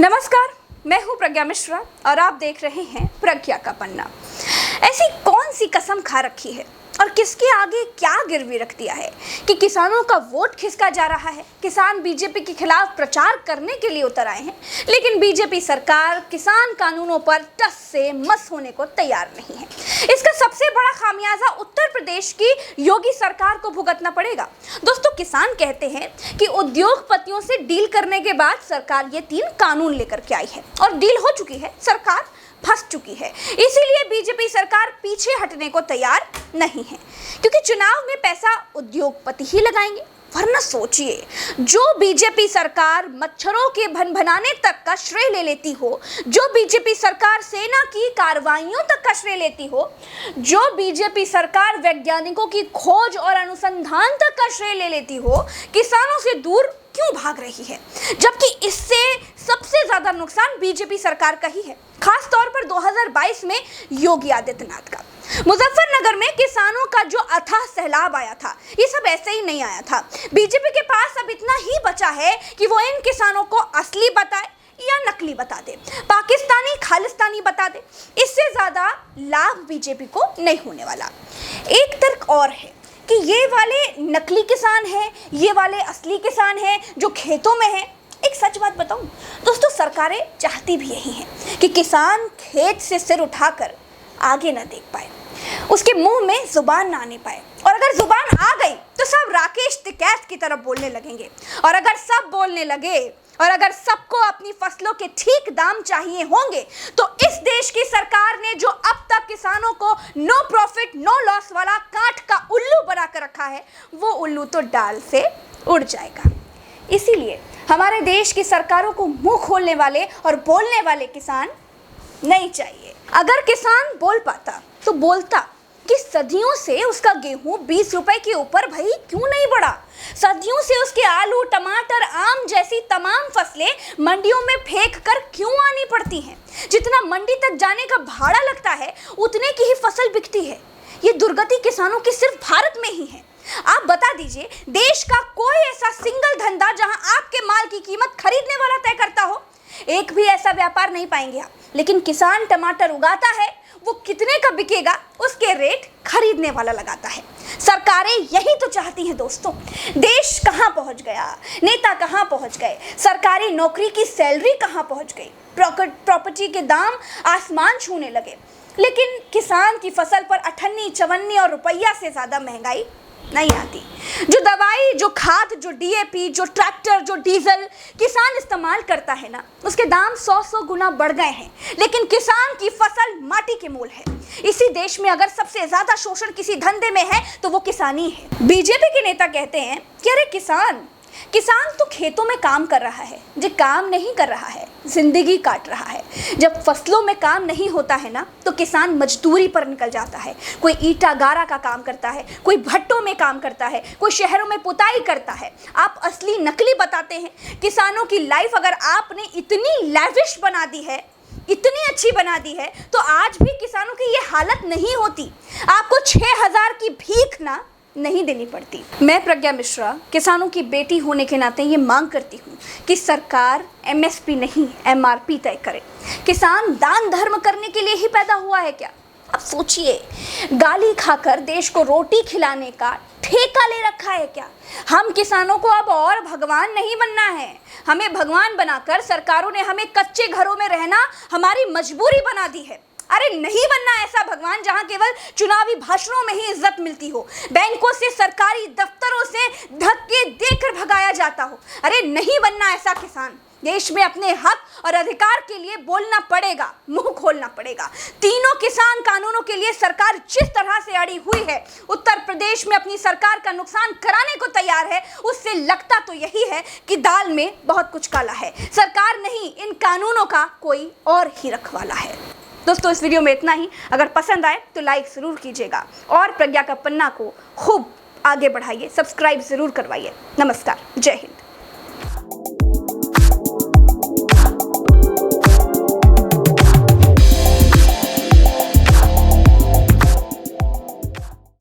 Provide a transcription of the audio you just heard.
नमस्कार, मैं हूं प्रज्ञा मिश्रा और आप देख रहे हैं प्रज्ञा का पन्ना। ऐसी कौन सी कसम खा रखी है और किसके आगे क्या गिरवी रख दिया है कि किसानों का वोट खिसका जा रहा है। किसान बीजेपी के खिलाफ प्रचार करने के लिए उतर आए हैं, लेकिन बीजेपी सरकार किसान कानूनों पर टस से मस होने को तैयार नहीं है। इसका सबसे बड़ा खामियाजा उत्तर प्रदेश की योगी सरकार को भुगतना पड़ेगा। दोस्तों, किसान कहते हैं कि उद्योगपतियों से डील करने के बाद सरकार ये 3 कानून लेकर के आई है और डील हो चुकी है, सरकार फंस चुकी है। इसीलिए बीजेपी सरकार पीछे हटने को तैयार नहीं है, क्योंकि चुनाव में पैसा उद्योगपति ही लगाएंगे। वरना सोचिए, जो बीजेपी सरकार मच्छरों के भनभनाने तक का श्रेय ले लेती हो, जो बीजेपी सरकार सेना की कार्रवाइयों तक का श्रेय लेती हो, जो बीजेपी सरकार वैज्ञानिकों की खोज और अनुसंधान तक का श्रेय ले लेती हो, किसानों से दूर क्यों भाग रही है? जबकि इससे सबसे ज्यादा नुकसान बीजेपी सरकार का ही है, खास तौर पर 2022 में योगी आदित्यनाथ का। मुजफ्फरनगर में किसानों का जो अथाह सैलाब आया था, ये सब ऐसे ही नहीं आया था। बीजेपी के पास अब इतना ही बचा है कि वो इन किसानों को असली बताए या नकली बता दे, पाकिस्तानी खालिस्तानी बता दे। इससे ज्यादा लाभ बीजेपी को नहीं होने वाला। एक तर्क और है कि ये वाले नकली किसान हैं, ये वाले असली किसान हैं जो खेतों में हैं। एक सच बात बताऊं दोस्तों, सरकारें चाहती भी यही हैं कि किसान खेत से सिर उठाकर आगे ना देख पाए, उसके मुंह में जुबान ना आने पाए। और अगर जुबान आ गई तो सब राकेश टिकैत की तरफ बोलने लगेंगे। और अगर सब बोलने लगे और अगर सबको अपनी फसलों के ठीक दाम चाहिए होंगे, तो इस देश की सरकार ने जो अब तक किसानों को नो प्रॉफिट नो लॉस वाला काठ का उल्लू बना कर रखा है, वो उल्लू तो डाल से उड़ जाएगा। इसीलिए हमारे देश की सरकारों को मुंह खोलने वाले और बोलने वाले किसान नहीं चाहिए। अगर किसान बोल पाता तो बोलता कि सदियों से उसका गेहूं 20 रुपए के ऊपर भाई क्यों नहीं बढ़ा। सदियों से उसके आलू, टमाटर, आम जैसी तमाम फसलें मंडियों में फेंक कर क्यों आनी पड़ती हैं। जितना मंडी तक जाने का भाड़ा लगता है, उतने की ही फसल बिकती है। ये दुर्गति किसानों की सिर्फ भारत में ही है। आप बता दीजिए, देश का कोई ऐसा सिंगल धंधा जहां आपके माल की कीमत खरीदने वाला तय करता हो? एक भी ऐसा व्यापार नहीं पाएंगे आप। लेकिन किसान टमाटर उगाता है, वो कितने का बिकेगा उसके रेट खरीदने वाला लगाता है। सरकारें यही तो चाहती हैं दोस्तों। देश कहां पहुंच गया, नेता कहां पहुंच गए, सरकारी नौकरी की सैलरी कहां पहुंच गई, प्रॉपर्टी के दाम आसमान छूने लगे। लेकिन किसान की फसल पर अठन्नी, चवन्नी और रुपया से ज्यादा महंगाई नहीं आती। जो दवाई, जो खाद, जो डीएपी, जो ट्रैक्टर, जो डीजल किसान इस्तेमाल करता है ना, उसके दाम 100 गुना बढ़ गए हैं। लेकिन किसान की फसल माटी के मोल है। इसी देश में अगर सबसे ज्यादा शोषण किसी धंधे में है तो वो किसानी है। बीजेपी के नेता कहते हैं कि अरे किसान तो खेतों में काम कर रहा है, जो काम नहीं कर रहा है जिंदगी काट रहा है। जब फसलों में काम नहीं होता है ना, तो किसान मजदूरी पर निकल जाता है। कोई ईटा गारा का काम करता है, कोई भट्टों में काम करता है, कोई शहरों में पुताई करता है। आप असली नकली बताते हैं। किसानों की लाइफ अगर आपने इतनी लैविश बना दी है, इतनी अच्छी बना दी है, तो आज भी किसानों की ये हालत नहीं होती। आपको 6000 की भीख ना नहीं देनी पड़ती। मैं प्रज्ञा मिश्रा किसानों की बेटी होने के नाते ये मांग करती हूँ कि सरकार एमएसपी नहीं एमआरपी तय करे। किसान दान धर्म करने के लिए ही पैदा हुआ है क्या? अब सोचिए, गाली खाकर देश को रोटी खिलाने का ठेका ले रखा है क्या? हम किसानों को अब और भगवान नहीं बनना है। हमें भगवान बनाकर सरकारों ने हमें कच्चे घरों में रहना हमारी मजबूरी बना दी है। अरे नहीं बनना ऐसा भगवान जहां केवल चुनावी भाषणों में ही इज्जत मिलती हो, बैंकों से, सरकारी दफ्तरों से धक्के देकर भगाया जाता हो। अरे नहीं बनना ऐसा किसान। देश में अपने हक और अधिकार के लिए बोलना पड़ेगा, मुंह खोलना पड़ेगा। तीनों किसान कानूनों के लिए सरकार जिस तरह से अड़ी हुई है, उत्तर प्रदेश में अपनी सरकार का नुकसान कराने को तैयार है। उससे लगता तो यही है कि दाल में बहुत कुछ काला है। सरकार नहीं, इन कानूनों का कोई और ही रखवाला है। दोस्तों, इस वीडियो में इतना ही। अगर पसंद आए तो लाइक ज़रूर कीजिएगा और प्रज्ञा का पन्ना को खूब आगे बढ़ाइए, सब्सक्राइब ज़रूर करवाइए। नमस्कार, जय हिंद।